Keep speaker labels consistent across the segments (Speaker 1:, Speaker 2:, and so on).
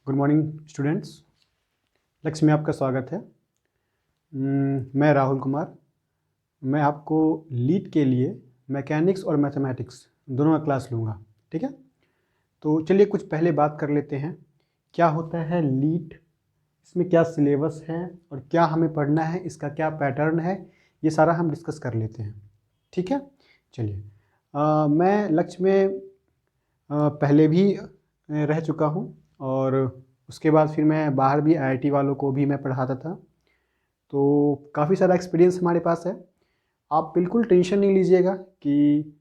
Speaker 1: Good morning students. लक्ष्य में आपका स्वागत है। मैं राहुल कुमार। मैं आपको लीट के लिए मैकेनिक्स और मैथमेटिक्स दोनों का क्लास लूँगा। ठीक है, तो चलिए कुछ पहले बात कर लेते हैं। क्या होता है लीट, इसमें क्या सिलेबस है और क्या हमें पढ़ना है, इसका क्या पैटर्न है, ये सारा हम डिस्कस कर लेते हैं। ठीक है, चलिए। मैं लक्ष्य में पहले भी रह चुका हूँ और उसके बाद फिर मैं बाहर भी आईआईटी वालों को भी मैं पढ़ाता था, तो काफ़ी सारा एक्सपीरियंस हमारे पास है। आप बिल्कुल टेंशन नहीं लीजिएगा कि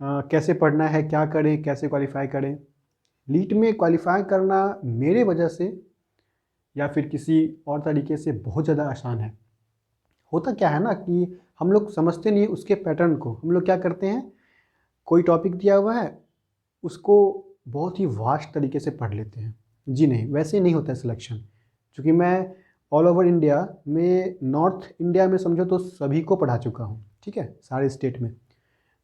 Speaker 1: कैसे पढ़ना है, क्या करें, कैसे क्वालिफाई करें। लीट में क्वालिफाई करना मेरे वजह से या फिर किसी और तरीके से बहुत ज़्यादा आसान है। होता क्या है ना कि हम लोग समझते नहीं उसके पैटर्न को। हम लोग क्या करते हैं, कोई टॉपिक दिया हुआ है उसको बहुत ही वास्ट तरीके से पढ़ लेते हैं। जी नहीं, वैसे नहीं होता है सिलेक्शन। क्योंकि मैं ऑल ओवर इंडिया में, नॉर्थ इंडिया में समझो तो सभी को पढ़ा चुका हूँ। ठीक है, सारे स्टेट में,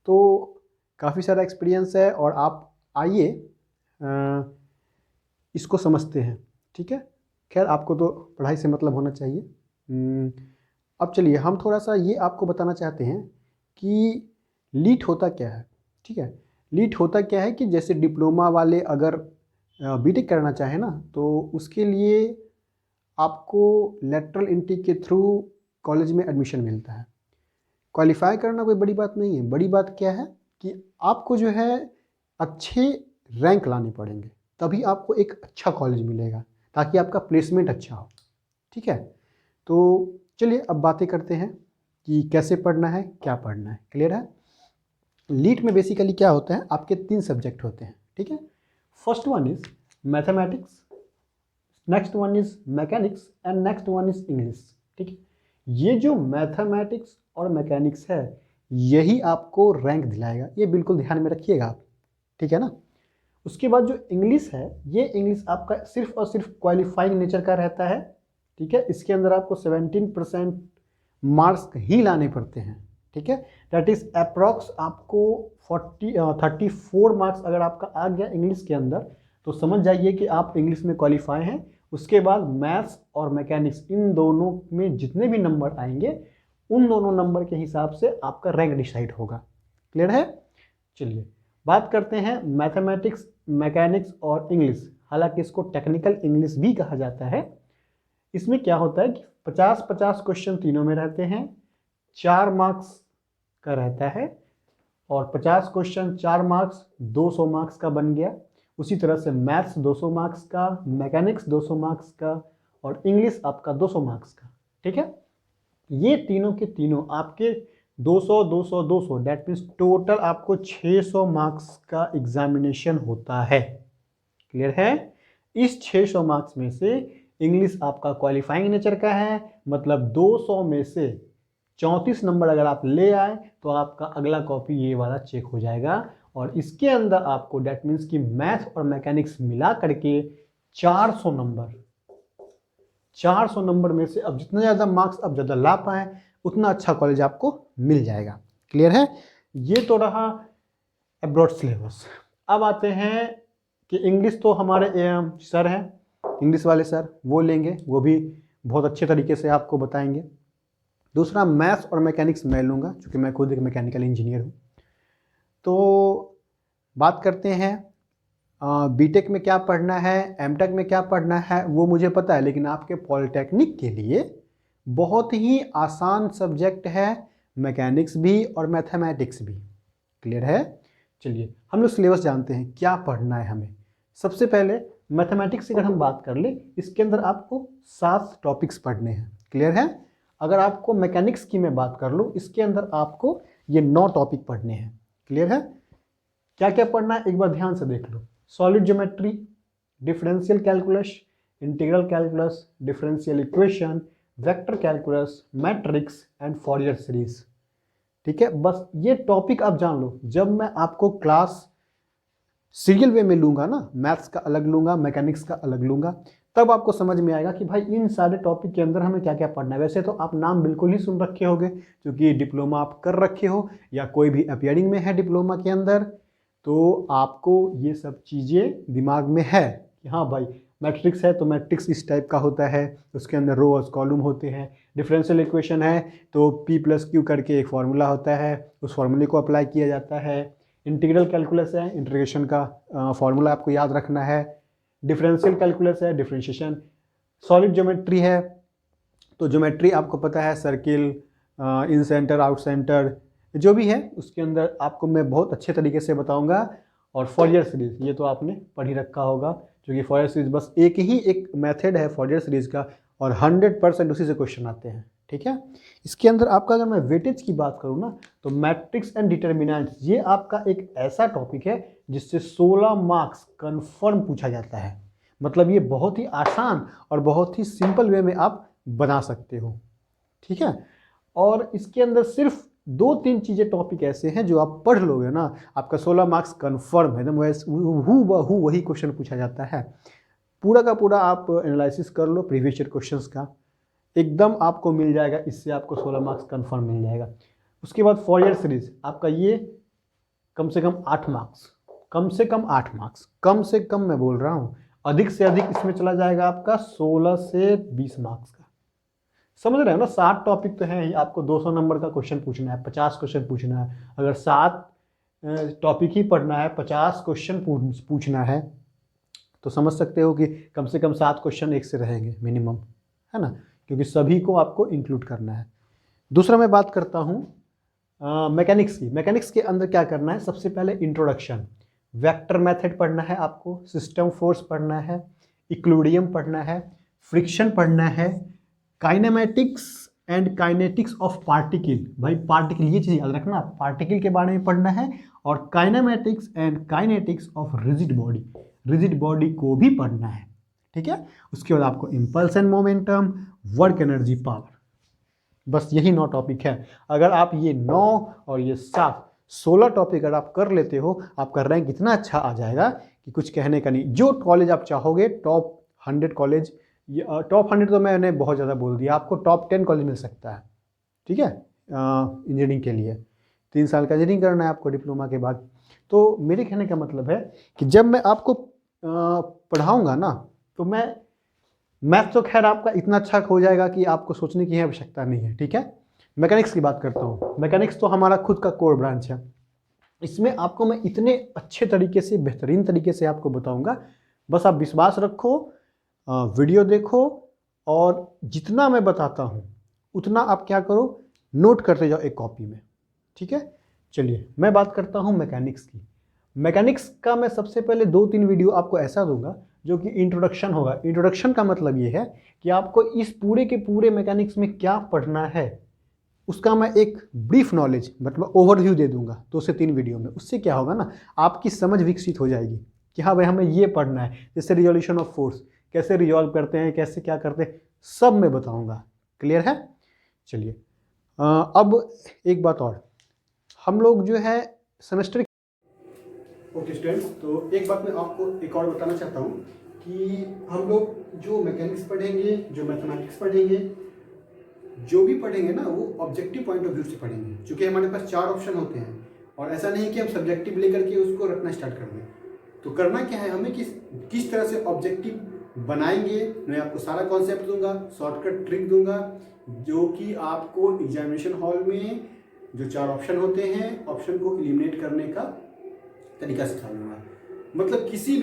Speaker 1: तो काफ़ी सारा एक्सपीरियंस है। और आप आइए इसको समझते हैं। ठीक है, खैर आपको तो पढ़ाई से मतलब होना चाहिए। अब चलिए हम थोड़ा सा ये आपको बताना चाहते हैं कि लीट होता क्या है। ठीक है, लीट होता क्या है कि जैसे डिप्लोमा वाले अगर बीटेक करना चाहे ना, तो उसके लिए आपको लेटरल एंट्री के थ्रू कॉलेज में एडमिशन मिलता है। क्वालिफाई करना कोई बड़ी बात नहीं है। बड़ी बात क्या है कि आपको जो है अच्छे रैंक लाने पड़ेंगे, तभी आपको एक अच्छा कॉलेज मिलेगा, ताकि आपका प्लेसमेंट अच्छा हो। ठीक है, तो चलिए अब बातें करते हैं कि कैसे पढ़ना है, क्या पढ़ना है। क्लियर है? लीट में बेसिकली क्या होता है, आपके 3 सब्जेक्ट होते हैं। ठीक है, first one is mathematics, next one is mechanics and next one is English. ठीक है, ये जो मैथमेटिक्स और मैकेनिक्स है यही आपको रैंक दिलाएगा, ये बिल्कुल ध्यान में रखिएगा आप। ठीक है ना। उसके बाद जो इंग्लिश है, ये इंग्लिश आपका सिर्फ और सिर्फ क्वालिफाइंग नेचर का रहता है। ठीक है, इसके अंदर आपको 17% मार्क्स ही लाने पड़ते हैं। ठीक है, दैट इज अप्रॉक्स आपको 34 मार्क्स अगर आपका आ गया इंग्लिश के अंदर, तो समझ जाइए कि आप इंग्लिश में क्वालिफाई हैं। उसके बाद मैथ्स और मैकेनिक्स, इन दोनों में जितने भी नंबर आएंगे उन दोनों नंबर के हिसाब से आपका रैंक डिसाइड होगा। क्लियर है? चलिए बात करते हैं मैथमेटिक्स, मैकेनिक्स और इंग्लिश। हालांकि इसको टेक्निकल इंग्लिश भी कहा जाता है। इसमें क्या होता है कि 50-50 क्वेश्चन तीनों में रहते हैं, 4 मार्क्स का रहता है, और 50 क्वेश्चन 4 मार्क्स 200 मार्क्स का बन गया। उसी तरह से मैथ्स 200 मार्क्स का, मैकेनिक्स 200 मार्क्स का और इंग्लिश आपका 200 मार्क्स का। ठीक है, ये तीनों के तीनों आपके 200 200 200, दैट मीन्स टोटल आपको 600 मार्क्स का एग्जामिनेशन होता है। क्लियर है? इस 600 मार्क्स में से इंग्लिश आपका क्वालिफाइंग नेचर का है, मतलब 200 में से 34 नंबर अगर आप ले आए तो आपका अगला कॉपी ये वाला चेक हो जाएगा। और इसके अंदर आपको दैट मीन्स कि मैथ और मैकेनिक्स मिला करके 400 नंबर, 400 नंबर में से अब जितना ज़्यादा मार्क्स आप ज़्यादा ला पाए उतना अच्छा कॉलेज आपको मिल जाएगा। क्लियर है? ये तो रहा अब्रॉड सिलेबस। अब आते हैं कि इंग्लिश तो हमारे सर हैं, इंग्लिश वाले सर, वो लेंगे, वो भी बहुत अच्छे तरीके से आपको बताएंगे। दूसरा मैथ्स और मैकेनिक्स मैं लूँगा, क्योंकि मैं खुद एक मैकेनिकल इंजीनियर हूँ। तो बात करते हैं बीटेक में क्या पढ़ना है, एमटेक में क्या पढ़ना है, वो मुझे पता है, लेकिन आपके पॉलिटेक्निक के लिए बहुत ही आसान सब्जेक्ट है मैकेनिक्स भी और मैथमेटिक्स भी। क्लियर है? चलिए हम लोग सिलेबस जानते हैं क्या पढ़ना है हमें। सबसे पहले मैथमेटिक्स की अगर हम बात कर ले, इसके अंदर आपको 7 टॉपिक्स पढ़ने हैं। क्लियर है? अगर आपको मैकेनिक्स की मैं बात कर लूँ, इसके अंदर आपको ये 9 टॉपिक पढ़ने हैं। क्लियर है? क्या क्या पढ़ना है एक बार ध्यान से देख लो। Solid geometry, differential calculus, integral calculus, differential equation, vector calculus, matrix and Fourier series. ठीक है, बस ये टॉपिक आप जान लो। जब मैं आपको क्लास सीरियल वे में लूँगा ना, मैथ्स का अलग लूँगा, मैकेनिक्स का अलग लूँगा, तब आपको समझ में आएगा कि भाई इन सारे टॉपिक के अंदर हमें क्या क्या पढ़ना है। वैसे तो आप नाम बिल्कुल ही सुन रखे होगे, क्योंकि डिप्लोमा आप कर रखे हो या कोई भी अपीयरिंग में है डिप्लोमा के अंदर, तो आपको ये सब चीज़ें दिमाग में है कि हाँ भाई मैट्रिक्स है तो मैट्रिक्स इस टाइप का होता है, उसके अंदर रो और कॉलम होते हैं। डिफरेंशियल इक्वेशन है तो P+Q करके एक फार्मूला होता है, उस फार्मूले को अप्लाई किया जाता है। इंटीग्रल कैलकुलस है, इंटीग्रेशन का फार्मूला आपको याद रखना है। डिफरेंशियल कैलकुलस है, डिफरेंशिएशन। सॉलिड ज्योमेट्री है तो ज्योमेट्री आपको पता है, सर्किल, इन सेंटर, आउट सेंटर, जो भी है उसके अंदर आपको मैं बहुत अच्छे तरीके से बताऊंगा। और फॉरियर सीरीज ये तो आपने पढ़ ही रखा होगा, क्योंकि फॉरियर सीरीज बस एक मेथड है फॉरियर सीरीज का, और 100% उसी से क्वेश्चन आते हैं। ठीक है, इसके अंदर आपका अगर मैं वेटेज की बात करूँ ना, तो मैट्रिक्स एंड डिटर्मिनेंट्स ये आपका एक ऐसा टॉपिक है जिससे 16 मार्क्स कन्फर्म पूछा जाता है। मतलब ये बहुत ही आसान और बहुत ही सिंपल वे में आप बना सकते हो। ठीक है, और इसके अंदर सिर्फ 2-3 चीज़ें टॉपिक ऐसे हैं जो आप पढ़ लोगे ना, आपका 16 मार्क्स कन्फर्म है, एकदम हूबहू वही क्वेश्चन पूछा जाता है। पूरा का पूरा आप एनालिसिस कर लो प्रीवियस ईयर क्वेश्चंस का, एकदम आपको मिल जाएगा, इससे आपको 16 मार्क्स कन्फर्म मिल जाएगा। उसके बाद फॉरियर सीरीज आपका ये कम से कम 8 मार्क्स, कम से कम 8 मार्क्स, कम से कम मैं बोल रहा हूँ, अधिक से अधिक इसमें चला जाएगा आपका 16 से 20 मार्क्स का। समझ रहे हो ना, 7 टॉपिक तो है ही, आपको 200 नंबर का क्वेश्चन पूछना है, 50 क्वेश्चन पूछना है। अगर 7 टॉपिक ही पढ़ना है, 50 क्वेश्चन पूछना है, तो समझ सकते हो कि कम से कम 7 क्वेश्चन एक से रहेंगे मिनिमम, है ना, क्योंकि सभी को आपको इंक्लूड करना है। दूसरा मैं बात करता हूँ मैकेनिक्स की। मैकेनिक्स के अंदर क्या करना है, सबसे पहले इंट्रोडक्शन, वेक्टर मेथड पढ़ना है आपको, सिस्टम फोर्स पढ़ना है, इक्विलिब्रियम पढ़ना है, फ्रिक्शन पढ़ना है, kinematics and kinetics of particle. भाई पार्टिकल ये चीज़ याद रखना, पार्टिकल के बारे में पढ़ना है, और kinematics and kinetics of rigid body, rigid body को भी पढ़ना है। ठीक है, उसके बाद आपको impulse and momentum, work energy, power, बस यही 9 टॉपिक है। अगर आप ये 9 और ये 7 16 टॉपिक अगर आप कर लेते हो, आपका रैंक इतना अच्छा आ जाएगा कि कुछ कहने का नहीं। जो कॉलेज आप चाहोगे, टॉप 100 कॉलेज, टॉप 100 तो मैंने बहुत ज़्यादा बोल दिया, आपको टॉप 10 कॉलेज मिल सकता है। ठीक है, इंजीनियरिंग के लिए 3 साल का इंजीनियरिंग करना है आपको डिप्लोमा के बाद। तो मेरे कहने का मतलब है कि जब मैं आपको पढ़ाऊँगा ना, तो मैथ तो खैर आपका इतना अच्छा हो जाएगा कि आपको सोचने की आवश्यकता नहीं है। ठीक है, मैकेनिक्स की बात करता हूँ। मैकेनिक्स तो हमारा खुद का कोर ब्रांच है, इसमें आपको मैं इतने अच्छे तरीके से, बेहतरीन तरीके से आपको बताऊंगा, बस आप विश्वास रखो, वीडियो देखो, और जितना मैं बताता हूँ उतना आप क्या करो, नोट करते जाओ एक कॉपी में। ठीक है, चलिए मैं बात करता हूँ मैकेनिक्स की। मैकेनिक्स का मैं सबसे पहले 2-3 वीडियो आपको ऐसा दूंगा जो कि इंट्रोडक्शन होगा। इंट्रोडक्शन का मतलब ये है कि आपको इस पूरे के पूरे मैकेनिक्स में क्या पढ़ना है उसका मैं एक ब्रीफ नॉलेज, मतलब ओवरव्यू दे दूंगा 2 से 3 वीडियो में। उससे क्या होगा ना, आपकी समझ विकसित हो जाएगी कि हाँ भाई हमें ये पढ़ना है। जैसे रिजोल्यूशन ऑफ फोर्स कैसे रिजॉल्व करते हैं, कैसे क्या करते हैं, सब मैं बताऊंगा। क्लियर है? चलिए अब एक बात और, हम लोग जो है सेमेस्टर, ओके स्टूडेंट्स, तो एक बात मैं आपको एक और बताना चाहता हूँ कि हम लोग जो मैकेनिक्स पढ़ेंगे, जो मैथमेटिक्स पढ़ेंगे, जो भी पढ़ेंगे ना, वो ऑब्जेक्टिव पॉइंट ऑफ व्यू से पढ़ेंगे। क्योंकि हमारे पास 4 ऑप्शन होते हैं, और ऐसा नहीं कि हम सब्जेक्टिव लेकर के उसको रखना स्टार्ट कर दें। तो करना क्या है हमें, किस तरह से ऑब्जेक्टिव बनाएंगे, मैं आपको सारा कॉन्सेप्ट दूंगा, शॉर्टकट ट्रिक दूंगा, जो कि आपको एग्जामिनेशन हॉल में जो 4 ऑप्शन होते हैं, ऑप्शन को एलिमिनेट करने का तरीका सिखा दूंगा। मतलब किसी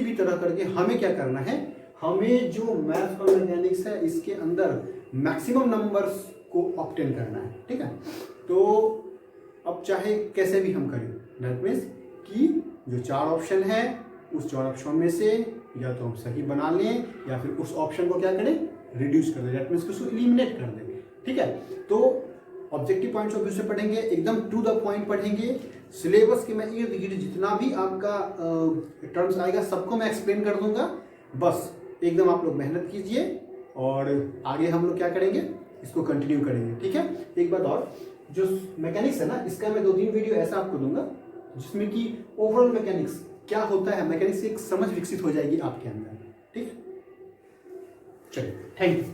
Speaker 1: भी तरह करके हमें क्या करना है, हमें जो मैथ्स और मैकेनिक्स है इसके अंदर मैक्सिमम नंबर्स को ऑब्टेन करना है। ठीक है, तो अब चाहे कैसे भी हम करें, दैट मीन्स कि जो 4 ऑप्शन है उस 4 ऑप्शन में से या तो हम सही बना लें, या फिर उस ऑप्शन को क्या करें, रिड्यूस कर दें, दैट मीन्स उसको एलिमिनेट कर दें। ठीक है, तो ऑब्जेक्टिव पॉइंट्स ऑफ व्यू से पढ़ेंगे, एकदम टू द पॉइंट पढ़ेंगे। सिलेबस के मैं इर्द गिर्द जितना भी आपका टर्म्स आएगा सबको मैं एक्सप्लेन कर दूंगा। बस एकदम आप लोग मेहनत कीजिए, और आगे हम लोग क्या करेंगे, इसको कंटिन्यू करेंगे। ठीक है, एक बात और, जो मैकेनिक्स है ना, इसका मैं 2-3 वीडियो ऐसा आपको दूंगा जिसमें कि ओवरऑल मैकेनिक्स क्या होता है, मैकेनिक्स की एक समझ विकसित हो जाएगी आपके अंदर। ठीक है, चलिए, थैंक यू।